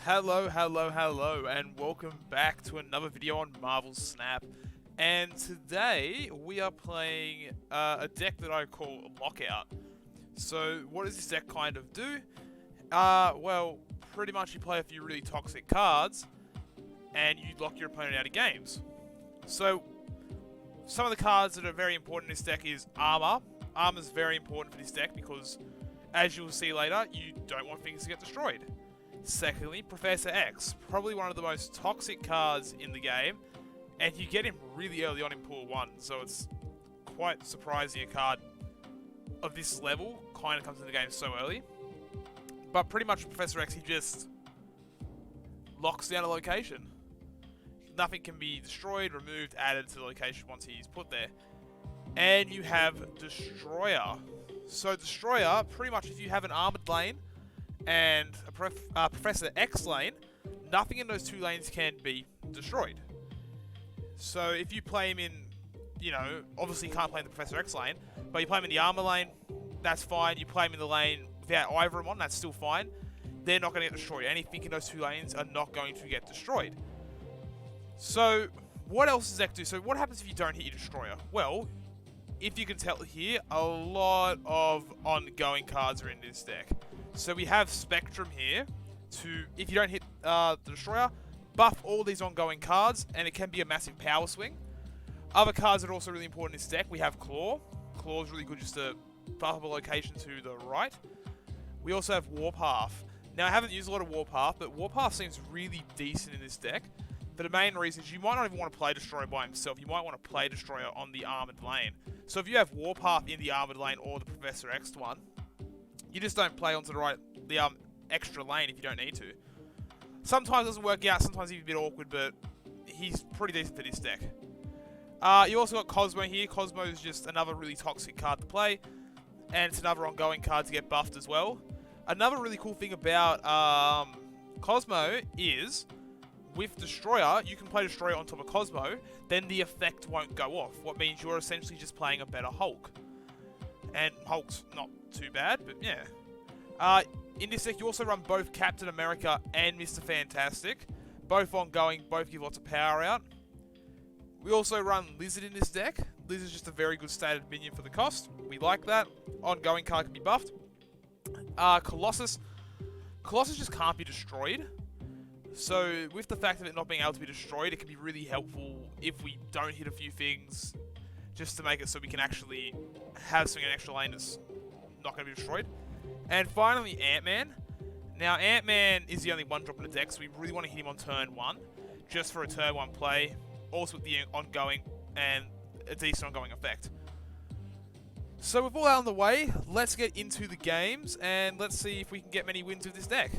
Hello, and welcome back to another video on Marvel Snap. And today, we are playing a deck that I call Lockout. So, what does this deck kind of do? Well, pretty much you play a few really toxic cards, and you lock your opponent out of games. So, some of the cards that are very important in this deck is Armor. Armor is very important for this deck because, as you'll see later, you don't want things to get destroyed. Secondly, Professor X, probably one of the most toxic cards in the game, and you get him really early on in Pool 1, so it's quite surprising a card of this level kind of comes into the game so early. But pretty much Professor X, he just locks down a location. Nothing can be destroyed, removed, added to the location once he's put there. And you have Destroyer. So Destroyer, pretty much if you have an armored lane and a Professor X lane, nothing in those two lanes can be destroyed. So if you play him in, obviously you can't play in the Professor X lane, but you play him in the armor lane, that's fine. You play him in the lane without either of them on, that's still fine. They're not going to get destroyed. Anything in those two lanes are not going to get destroyed. So what else does that do? So what happens if you don't hit your Destroyer? Well, if you can tell here, a lot of ongoing cards are in this deck. So we have Spectrum here to, if you don't hit the Destroyer, buff all these ongoing cards, and it can be a massive power swing. Other cards that are also really important in this deck, we have Claw. Claw is really good just to buff up a location to the right. We also have Warpath. Now I haven't used a lot of Warpath, but Warpath seems really decent in this deck. For the main reason is you might not even want to play Destroyer by himself, you might want to play Destroyer on the armored lane. So if you have Warpath in the armored lane or the Professor X one, you just don't play onto the extra lane if you don't need to. Sometimes it doesn't work out, sometimes he's a bit awkward, but he's pretty decent for this deck. You also got Cosmo here. Cosmo is just another really toxic card to play, and it's another ongoing card to get buffed as well. Another really cool thing about Cosmo is, with Destroyer, you can play Destroyer on top of Cosmo, then the effect won't go off, what means you're essentially just playing a better Hulk. And Hulk's not too bad, but yeah. In this deck, you also run both Captain America and Mr. Fantastic. Both ongoing, both give lots of power out. We also run Lizard in this deck. Lizard's just a very good stated minion for the cost. We like that. Ongoing card can be buffed. Colossus. Colossus just can't be destroyed. So, with the fact of it not being able to be destroyed, it can be really helpful if we don't hit a few things, just to make it so we can actually have something in an extra lane that's not going to be destroyed. And finally, Ant-Man. Now, Ant-Man is the only one drop in the deck, so we really want to hit him on turn 1, just for a turn 1 play, also with the ongoing and a decent ongoing effect. So with all that on the way, let's get into the games, and let's see if we can get many wins with this deck.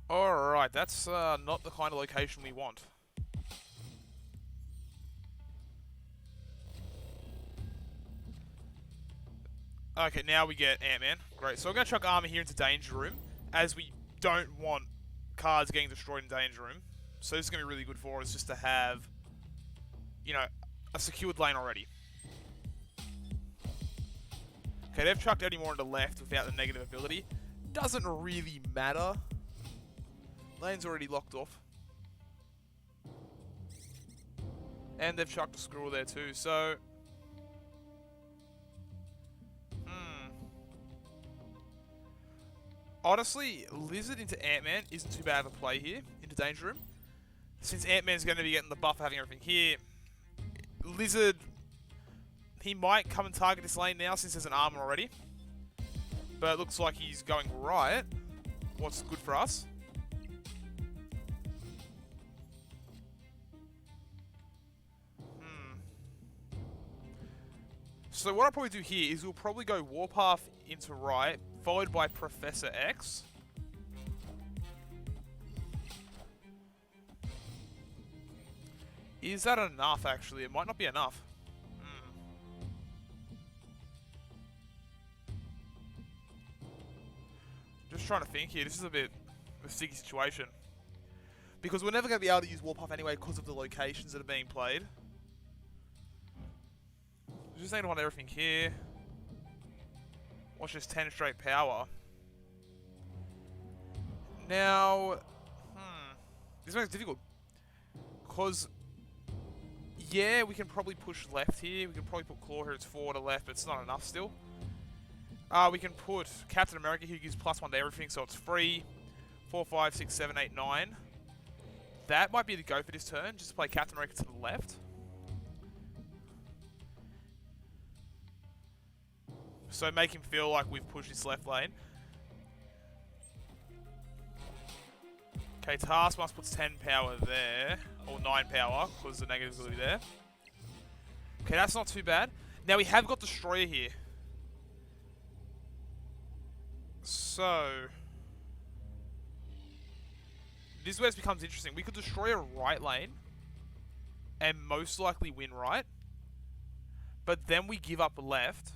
Alright, that's not the kind of location we want. Okay, now we get Ant-Man. Great. So we're going to chuck Armor here into Danger Room, as we don't want cards getting destroyed in Danger Room. So this is going to be really good for us just to have, a secured lane already. Okay, they've chucked Eddie Moore on the left without the negative ability. Doesn't really matter. Lane's already locked off. And they've chucked a Skrull there too, so... Honestly, Lizard into Ant-Man isn't too bad of a play here, into Danger Room. Since Ant-Man's going to be getting the buff, having everything here, Lizard, he might come and target this lane now since there's an armor already. But it looks like he's going right. What's good for us? So what I'll probably do here is we'll probably go Warpath into right, followed by Professor X. Is that enough, actually? It might not be enough. Just trying to think here. This is a bit of a sticky situation. Because we're never going to be able to use Warpath anyway because of the locations that are being played. Just need to want everything here. Watch this 10 straight power. Now, this makes it difficult. Because, yeah, we can probably push left here. We can probably put Claw here, it's 4 to left, but it's not enough still. We can put Captain America who gives +1 to everything, so it's free. 4, 5, 6, 7, 8, 9. That might be the go for this turn, just to play Captain America to the left. So make him feel like we've pushed his left lane. Okay, Taskmaster puts 10 power there, or 9 power, because the negative's going to be there. Okay, that's not too bad. Now we have got Destroyer here. So, this is where it becomes interesting. We could destroy a right lane, and most likely win right. But then we give up left,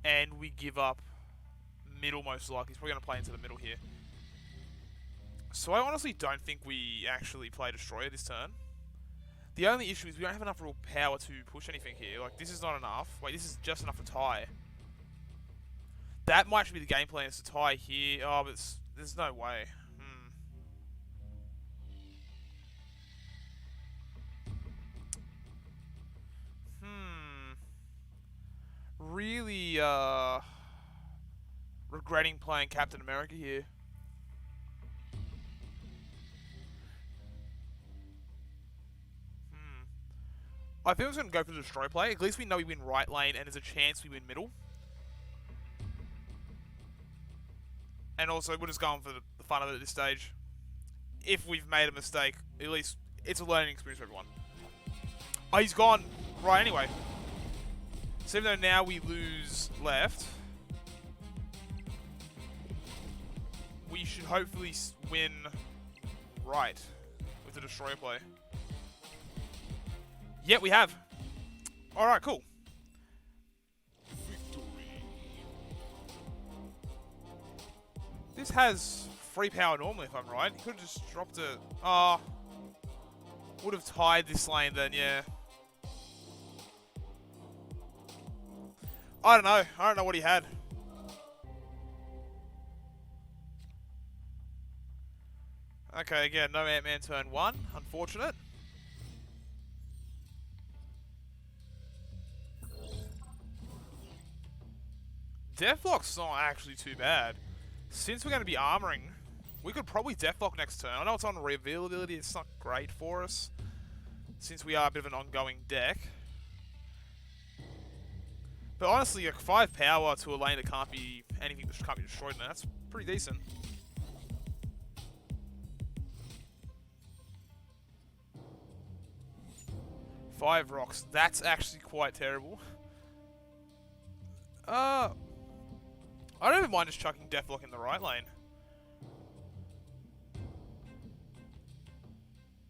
and we give up middle most likely. He's probably going to play into the middle here. So I honestly don't think we actually play Destroyer this turn. The only issue is we don't have enough real power to push anything here. Like, this is not enough. Wait, this is just enough to tie. That might be the game plan, is to tie here. Oh, but there's no way. Really, regretting playing Captain America here. I think I was going to go for the Destroy play. At least we know we win right lane, and there's a chance we win middle. And also, we're just going for the fun of it at this stage. If we've made a mistake, at least it's a learning experience for everyone. Oh, he's gone right anyway. So even though now we lose left, we should hopefully win right with the Destroyer play. Yeah, we have. Alright, cool. This has free power normally, if I'm right. He could have just dropped it. Oh. Would have tied this lane then, yeah. I don't know. I don't know what he had. Okay, again, no Ant-Man turn 1. Unfortunate. Deathlock's not actually too bad. Since we're going to be armoring, we could probably Deathlock next turn. I know it's on revealability, it's not great for us, since we are a bit of an ongoing deck. But honestly, like 5 power to a lane that can't be anything that can't be destroyed, and that's pretty decent. Five rocks, that's actually quite terrible. I don't even mind just chucking Deathlock in the right lane.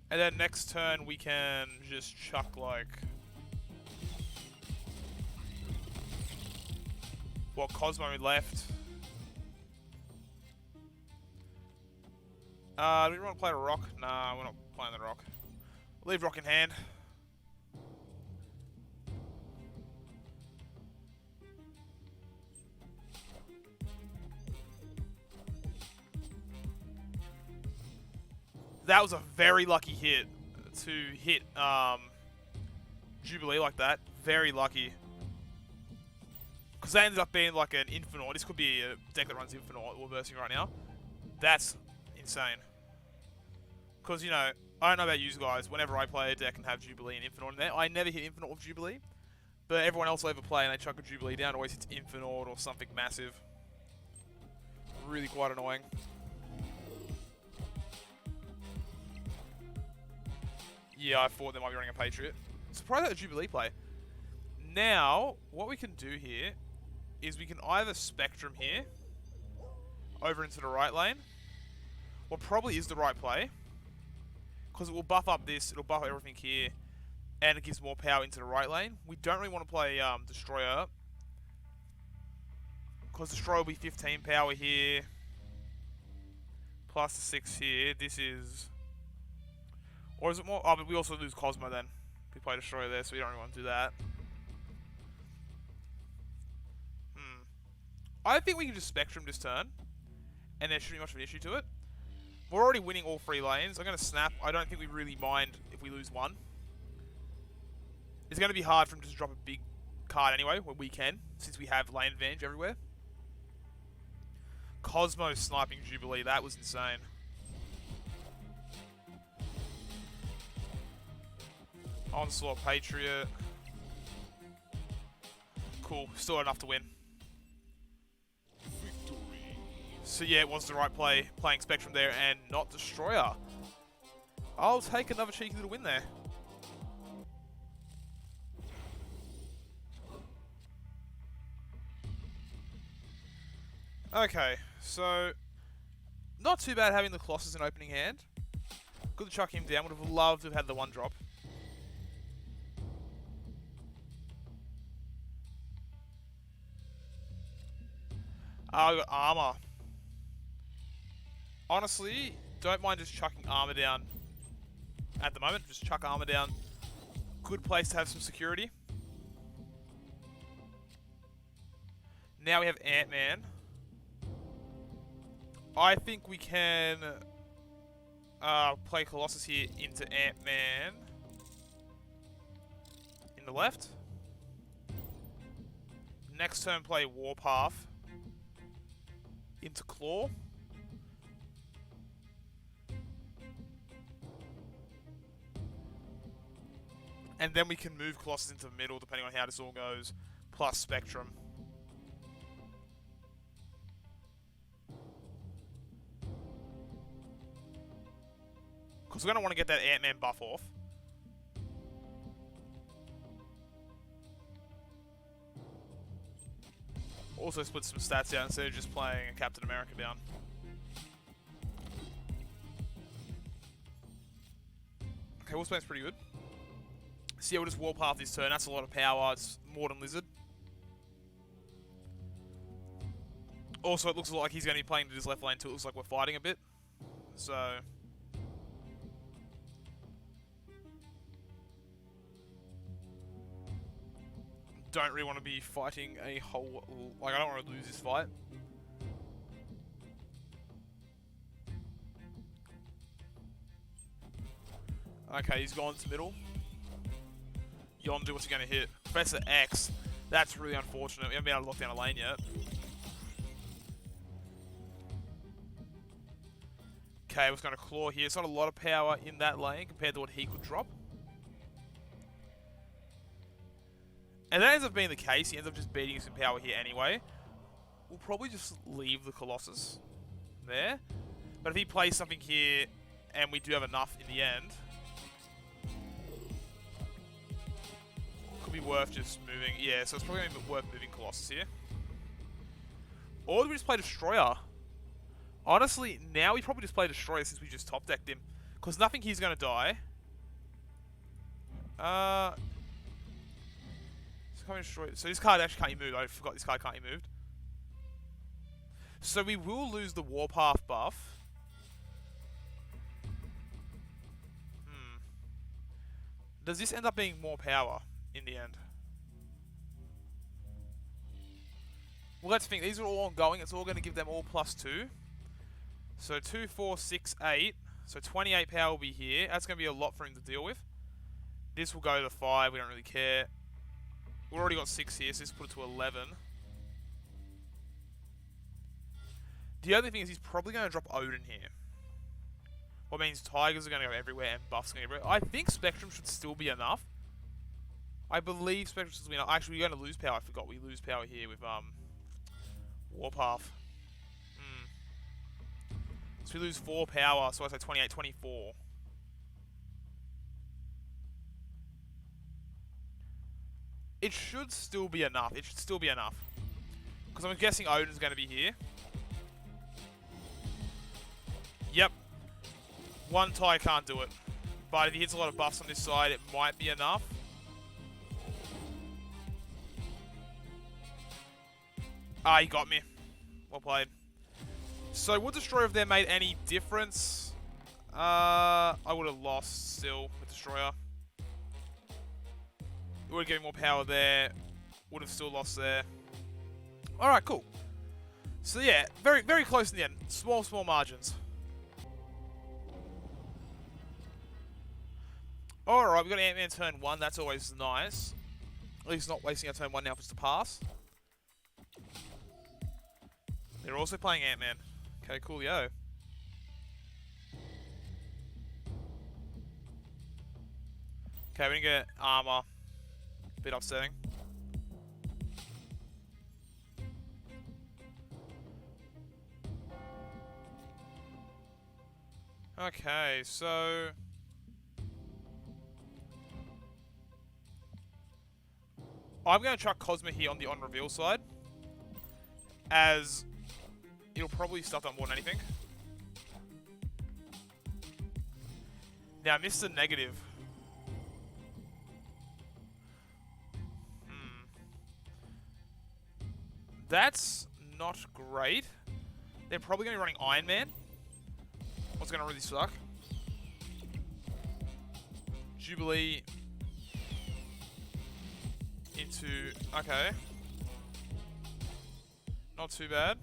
And then next turn we can just chuck like... What, Cosmo left? Do we want to play a rock? Nah, we're not playing the rock. Leave rock in hand. That was a very lucky hit to hit Jubilee like that. Very lucky. Because that ended up being like an Infinite. This could be a deck that runs Infinite we're versing right now. That's insane. Because, you know, I don't know about you guys. Whenever I play a deck and have Jubilee and Infinite in there, I never hit Infinite with Jubilee. But everyone else I ever play and they chuck a Jubilee down always hits Infinite or something massive. Really quite annoying. Yeah, I thought they might be running a Patriot. Surprised at a Jubilee play. Now, what we can do here is we can either Spectrum here over into the right lane. What probably is the right play, because it will buff up this, it'll buff everything here, and it gives more power into the right lane. We don't really want to play Destroyer, because Destroyer will be 15 power here, plus the 6 here. This is... Or is it more... Oh, but we also lose Cosmo then. We play Destroyer there, so we don't really want to do that. I think we can just Spectrum this turn, and there shouldn't be much of an issue to it. We're already winning all 3 lanes. I'm going to snap. I don't think we really mind if we lose one. It's going to be hard for him to just drop a big card anyway, when we can, since we have lane advantage everywhere. Cosmo sniping Jubilee, that was insane. Onslaught Patriot. Cool, still enough to win. So yeah, it was the right play, playing Spectrum there and not Destroyer. I'll take another cheeky little win there. Okay, so not too bad having the Colossus in opening hand. Good to chuck him down, would have loved to have had the 1-drop. I got armor. Honestly, don't mind just chucking armor down at the moment. Just chuck armor down. Good place to have some security. Now we have Ant-Man. I think we can play Colossus here into Ant-Man in the left. Next turn play Warpath into Claw. And then we can move Colossus into the middle depending on how this all goes, plus Spectrum. Because we're going to want to get that Ant-Man buff off. Also split some stats out instead of just playing a Captain America down. Okay, Wolfsbane's pretty good. So yeah, we'll just Warpath this turn. That's a lot of power. It's more than Lizard. Also, it looks like he's going to be playing to his left lane too. It looks like we're fighting a bit. So... don't really want to be fighting a whole... like, I don't want to lose this fight. Okay, he's gone to middle. Yondu, what's he going to hit? Professor X. That's really unfortunate. We haven't been able to lock down a lane yet. Okay, we're going to claw here. It's not a lot of power in that lane compared to what he could drop. And that ends up being the case. He ends up just beating us in power here anyway. We'll probably just leave the Colossus there. But if he plays something here and we do have enough in the end, could be worth just moving. Yeah, so it's probably going to be worth moving Colossus here. Or do we just play Destroyer? Honestly, now we probably just play Destroyer since we just top decked him. Because nothing here's going to die. So this card actually can't be moved. I forgot this card can't be moved. So we will lose the Warpath buff. Does this end up being more power in the end? Well, let's think. These are all ongoing. It's all going to give them all +2. So 2, 4, 6, 8. So 28 power will be here. That's going to be a lot for him to deal with. This will go to 5. We don't really care. We've already got 6 here, so let's put it to 11. The other thing is he's probably going to drop Odin here. What means Tigers are going to go everywhere and Buff's going to go everywhere. I think Spectrum should still be enough. I believe Spectrum should still be enough. Actually, we're going to lose power. I forgot we lose power here with Warpath. So we lose 4 power, so I say 28, 24. It should still be enough. It should still be enough. Because I'm guessing Odin's going to be here. Yep. One tie can't do it. But if he hits a lot of buffs on this side, it might be enough. Ah, he got me. Well played. So, would Destroyer have there made any difference? I would have lost still with Destroyer. Would have given more power there. Would have still lost there. Alright, cool. So yeah, very, very close in the end. Small, small margins. Alright, we've got Ant-Man turn 1. That's always nice. At least not wasting our turn 1 now if it's to pass. They're also playing Ant-Man. Okay, coolio. Okay, we didn't get armor. Bit upsetting. Okay, so... I'm going to chuck Cosmo here on the on-reveal side, as it'll probably stuff up more than anything. Now, Mr. Negative. That's not great. They're probably going to be running Iron Man. What's going to really suck? Jubilee into... Okay. Not too bad.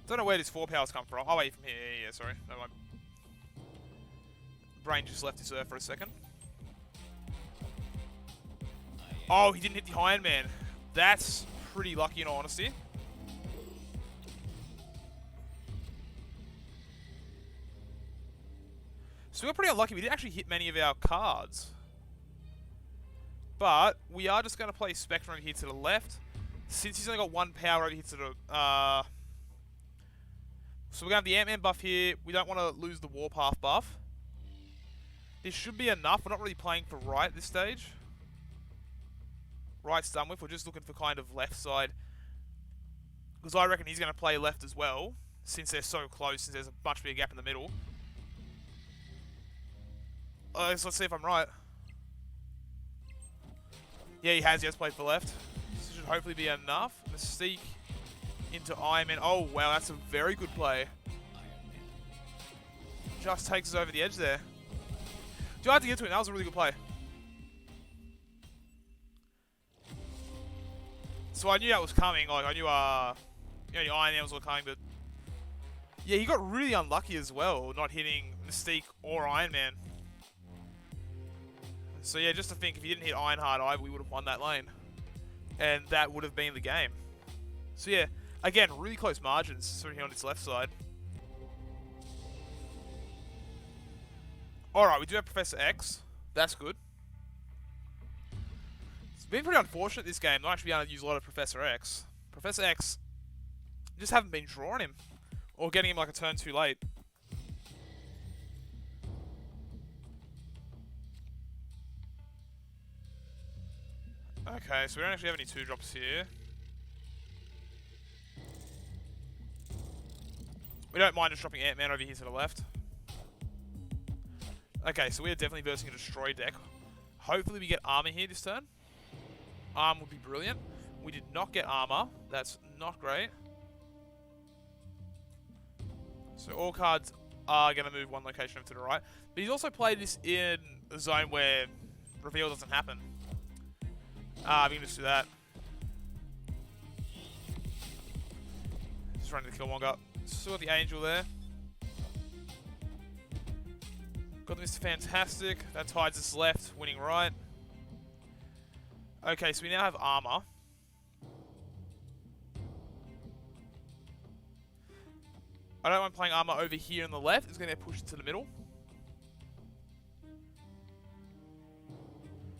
Don't know where this 4 powers come from. Oh, wait, from here. Yeah, sorry. No, my brain just left this earth for a second. Oh, he didn't hit the Iron Man. That's pretty lucky in all honesty. So we got pretty unlucky. We didn't actually hit many of our cards. But we are just going to play Spectrum over here to the left. Since he's only got 1 power over here to the... So we're going to have the Ant-Man buff here. We don't want to lose the Warpath buff. This should be enough. We're not really playing for right at this stage. Right's done with. We're just looking for kind of left side. Because I reckon he's going to play left as well. Since they're so close. Since there's a much bigger gap in the middle. So let's see if I'm right. Yeah, he has. He has played for left. This should hopefully be enough. Mystique into Iron Man. Oh, wow. That's a very good play. Just takes us over the edge there. Do I have to get to it? That was a really good play. So I knew that was coming. Like, I knew, the Iron Man was all coming, but... Yeah, he got really unlucky as well, not hitting Mystique or Iron Man. So yeah, just to think, if he didn't hit Ironheart Eye, we would have won that lane. And that would have been the game. So yeah, again, really close margins, sort of here on its left side. Alright, we do have Professor X. That's good. It's been pretty unfortunate this game, not actually being able to use a lot of Professor X. Professor X, just haven't been drawing him. Or getting him like a turn too late. Okay, so we don't actually have any 2-drops here. We don't mind just dropping Ant-Man over here to the left. Okay, so we are definitely versing a Destroy deck. Hopefully we get armor here this turn. Armor would be brilliant. We did not get armor. That's not great. So all cards are going to move 1 location over to the right. But he's also played this in a zone where reveal doesn't happen. We can just do that. Just running the Killmonger. Still got the Angel there. Got the Mr. Fantastic. That tides us left, winning right. Okay, so we now have armor. I don't mind playing armor over here on the left. It's going to push it to the middle.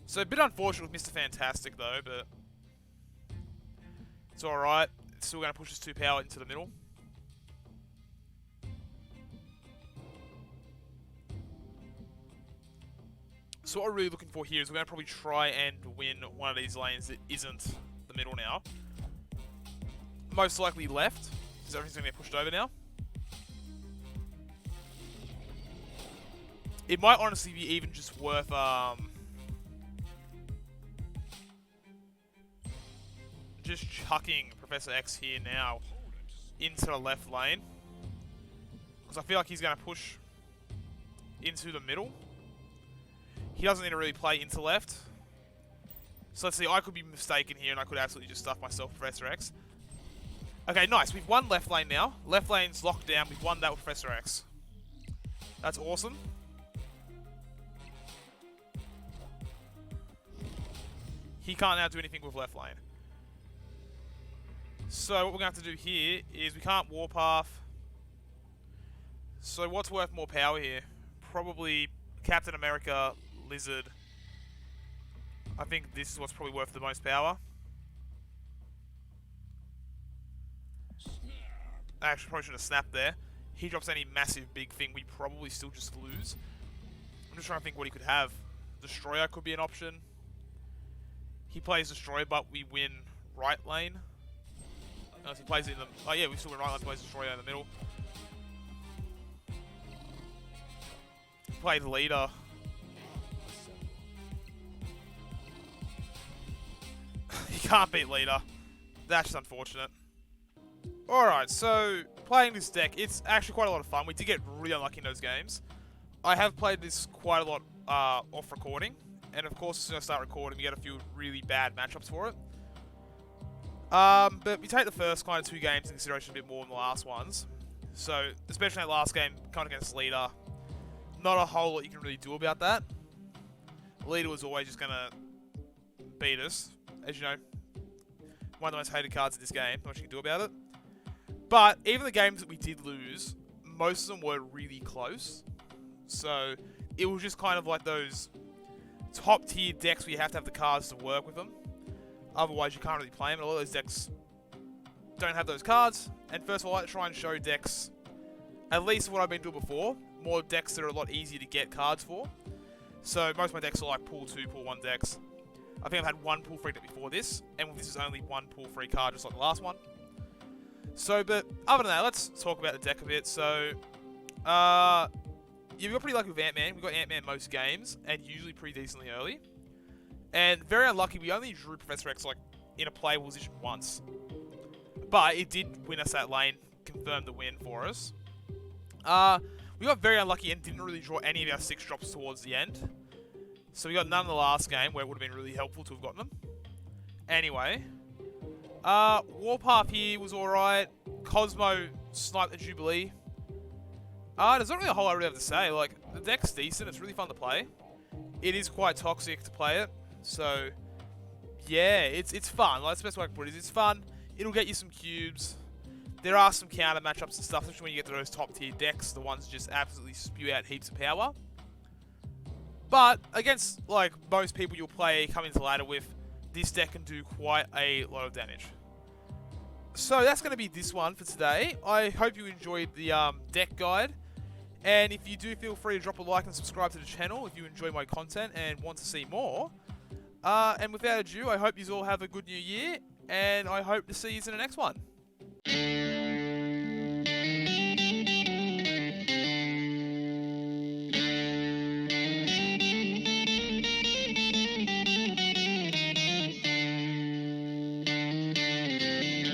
So a bit unfortunate with Mr. Fantastic though, but it's alright. It's still going to push this 2 power into the middle. So what we're really looking for here is we're going to probably try and win one of these lanes that isn't the middle now. Most likely left, because everything's going to get pushed over now. It might honestly be even just worth just chucking Professor X here now. into the left lane. Because I feel like he's going to push into the middle. He doesn't need to really play into left. So let's see, I could be mistaken here and I could absolutely just stuff myself with Professor X. Okay, nice. We've won left lane now. Left lane's locked down. We've won that with Professor X. That's awesome. He can't now do anything with left lane. So what we're going to have to do here is we can't warpath. So what's worth more power here? Probably Captain America, Lizard. I think this is what's probably worth the most power. I actually probably should have snapped there. He drops any massive big thing, we probably still just lose. I'm just trying to think what he could have. Destroyer could be an option. He plays Destroyer, but we win right lane. Unless he plays it in the... Oh yeah, we still win right lane, plays Destroyer in the middle. He plays Leader. He can't beat Leader. That's just unfortunate. Alright, so playing this deck, it's actually quite a lot of fun. We did get really unlucky in those games. I have played this quite a lot off recording. And of course, as soon as I start recording, we get a few really bad matchups for it. But we take the first kind of 2 games in consideration a bit more than the last ones. So, especially that last game, coming against Leader, not a whole lot you can really do about that. Leader was always just going to beat us. As you know, one of the most hated cards in this game, not much you can do about it. But even the games that we did lose, most of them were really close. So it was just kind of like those top tier decks where you have to have the cards to work with them. Otherwise you can't really play them. And a lot of those decks don't have those cards. And first of all, I like to try and show decks, at least what I've been doing before, more decks that are a lot easier to get cards for. So most of my decks are like pool 2, pool 1 decks. I think I've had 1 pool 3 deck before this, and this is only 1 pool 3 card, just like the last one. So, but other than that, let's talk about the deck a bit. So, yeah, we got pretty lucky with Ant-Man. We got Ant-Man most games, and usually pretty decently early. And very unlucky, we only drew Professor X like in a playable position once. But it did win us that lane, confirm the win for us. We got very unlucky and didn't really draw any of our 6 drops towards the end. So we got none in the last game, where it would have been really helpful to have gotten them. Anyway, Warpath here was alright. Cosmo sniped the Jubilee. There's not really a whole lot I really have to say. Like, the deck's decent, it's really fun to play. It is quite toxic to play it. So, yeah, it's fun. Like, that's the best way I can put it. It's fun. It'll get you some cubes. There are some counter matchups and stuff, especially when you get to those top tier decks, the ones that just absolutely spew out heaps of power. But against like most people you'll play coming into ladder with, this deck can do quite a lot of damage. So that's going to be this one for today. I hope you enjoyed the deck guide. And if you do, feel free to drop a like and subscribe to the channel if you enjoy my content and want to see more. And without ado, I hope you all have a good new year. And I hope to see you in the next one.